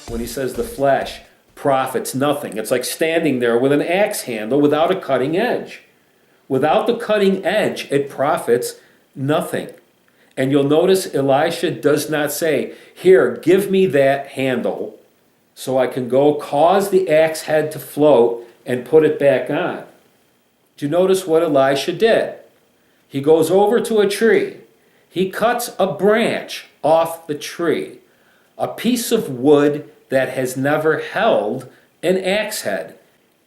when he says the flesh profits nothing. It's like standing there with an axe handle without a cutting edge. Without the cutting edge, it profits nothing. And you'll notice Elisha does not say, here, give me that handle so I can go cause the axe head to float and put it back on. Do you notice what Elisha did? He goes over to a tree. He cuts a branch off the tree, a piece of wood that has never held an axe head.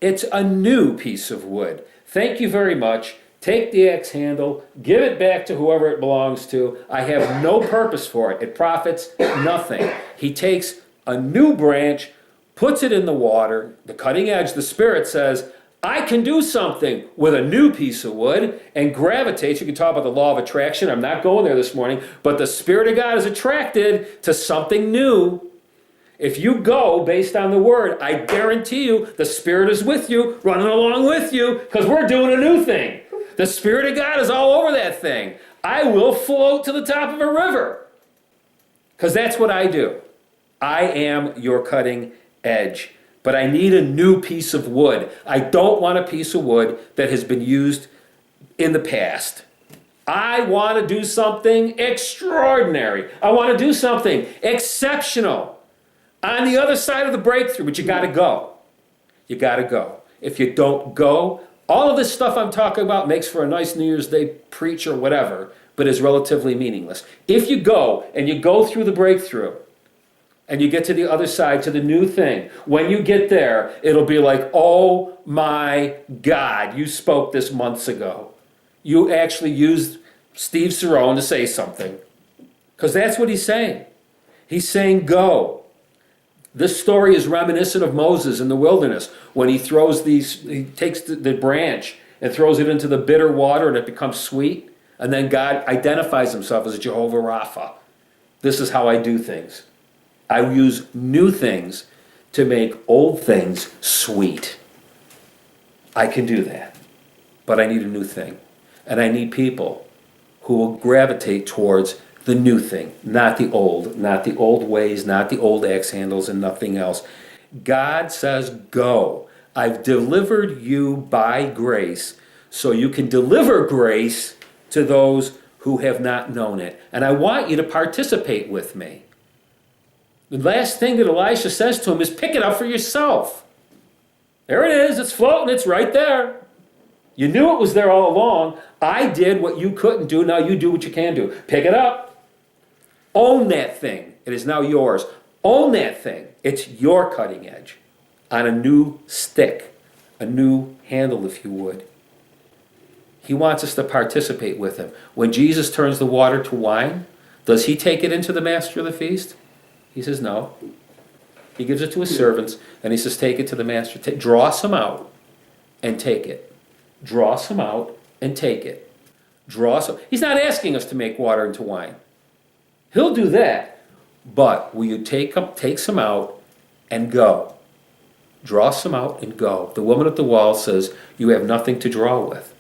It's a new piece of wood. Thank you very much. Take the axe handle, give it back to whoever it belongs to. I have no purpose for it. It profits nothing. He takes a new branch, puts it in the water. The cutting edge, the Spirit says, I can do something with a new piece of wood, and gravitates. You can talk about the law of attraction. I'm not going there this morning, but the Spirit of God is attracted to something new. If you go based on the Word, I guarantee you the Spirit is with you, running along with you, because we're doing a new thing. The Spirit of God is all over that thing. I will float to the top of a river, because that's what I do. I am your cutting edge. But I need a new piece of wood. I don't want a piece of wood that has been used in the past. I want to do something extraordinary. I want to do something exceptional. On the other side of the breakthrough, but you got to go. You got to go. If you don't go, all of this stuff I'm talking about makes for a nice New Year's Day preach or whatever, but is relatively meaningless. If you go and you go through the breakthrough, and you get to the other side, to the new thing. When you get there, it'll be like, oh my God, you spoke this months ago. You actually used Steve Cerone to say something. Because that's what he's saying. He's saying, go. This story is reminiscent of Moses in the wilderness, when he takes the branch and throws it into the bitter water and it becomes sweet. And then God identifies himself as Jehovah Rapha. This is how I do things. I use new things to make old things sweet. I can do that. But I need a new thing. And I need people who will gravitate towards the new thing, not the old ways, not the old axe handles and nothing else. God says, go. I've delivered you by grace, so you can deliver grace to those who have not known it. And I want you to participate with me. The last thing that Elisha says to him is, pick it up for yourself. There it is. It's floating. It's right there. You knew it was there all along. I did what you couldn't do. Now you do what you can do. Pick it up. Own that thing. It is now yours. Own that thing. It's your cutting edge on a new stick, a new handle, if you would. He wants us to participate with him. When Jesus turns the water to wine, does he take it into the master of the feast? He says no. He gives it to his servants, and he says, take it to the master. Draw some out and take it. Draw some out and take it. Draw some. He's not asking us to make water into wine. He'll do that. But will you take some out and go? Draw some out and go. The woman at the well says, you have nothing to draw with.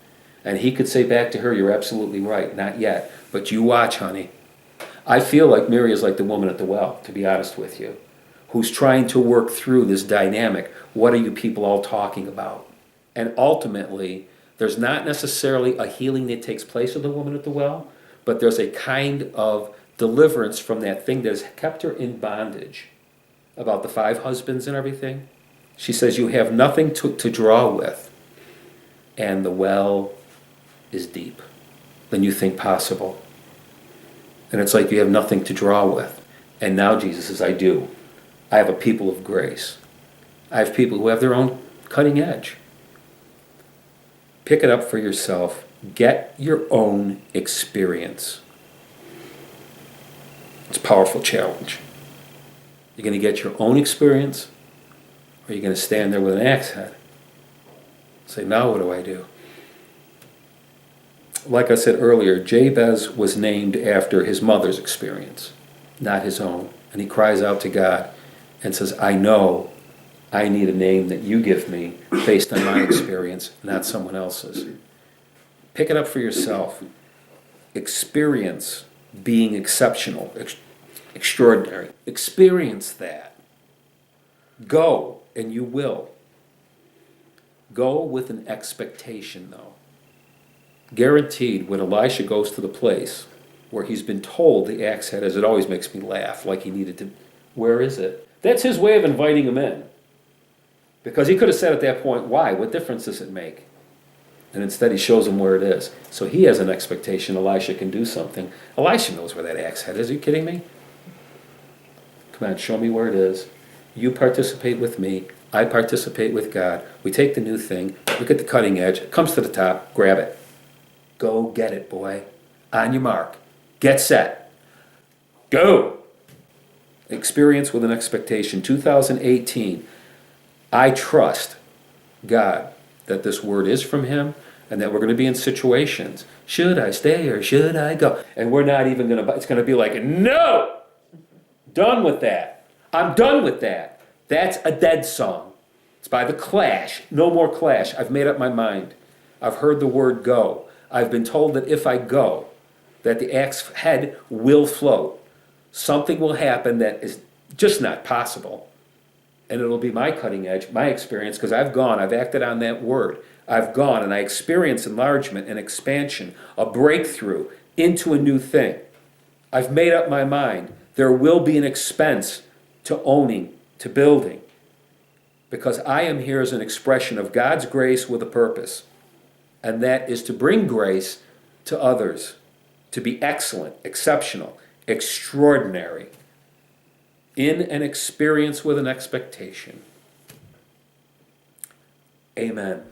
And he could say back to her, you're absolutely right, not yet. But you watch, honey. I feel like Mary is like the woman at the well, to be honest with you, who's trying to work through this dynamic. What are you people all talking about? And ultimately, there's not necessarily a healing that takes place with the woman at the well, but there's a kind of deliverance from that thing that has kept her in bondage. About the 5 husbands and everything. She says, you have nothing to draw with, and the well is deep than you think possible. And it's like you have nothing to draw with. And now Jesus says, I do. I have a people of grace. I have people who have their own cutting edge. Pick it up for yourself. Get your own experience. It's a powerful challenge. You're going to get your own experience, or you're going to stand there with an axe head. Say, now what do I do? Like I said earlier, Jabez was named after his mother's experience, not his own. And he cries out to God and says, I know I need a name that you give me based on my experience, not someone else's. Pick it up for yourself. Experience being exceptional, extraordinary. Experience that. Go, and you will. Go with an expectation, though. Guaranteed, when Elisha goes to the place where he's been told the axe head is, it always makes me laugh, like he needed to, where is it? That's his way of inviting him in. Because he could have said at that point, why? What difference does it make? And instead he shows him where it is. So he has an expectation Elisha can do something. Elisha knows where that axe head is. Are you kidding me? Come on, show me where it is. You participate with me. I participate with God. We take the new thing. Look at the cutting edge. It comes to the top. Grab it. Go get it, boy. On your mark. Get set. Go. Experience with an expectation. 2018. I trust God that this word is from him and that we're going to be in situations. Should I stay or should I go? And we're not even going to, it's going to be like, no! Done with that. I'm done with that. That's a dead song. It's by The Clash. No more Clash. I've made up my mind. I've heard the word go. I've been told that if I go, that the axe head will float. Something will happen that is just not possible. And it'll be my cutting edge, my experience, because I've gone, I've acted on that word. I've gone and I experience enlargement and expansion, a breakthrough into a new thing. I've made up my mind. There will be an expense to owning, to building, because I am here as an expression of God's grace with a purpose, and that is to bring grace to others, to be excellent, exceptional, extraordinary, in an experience with an expectation. Amen.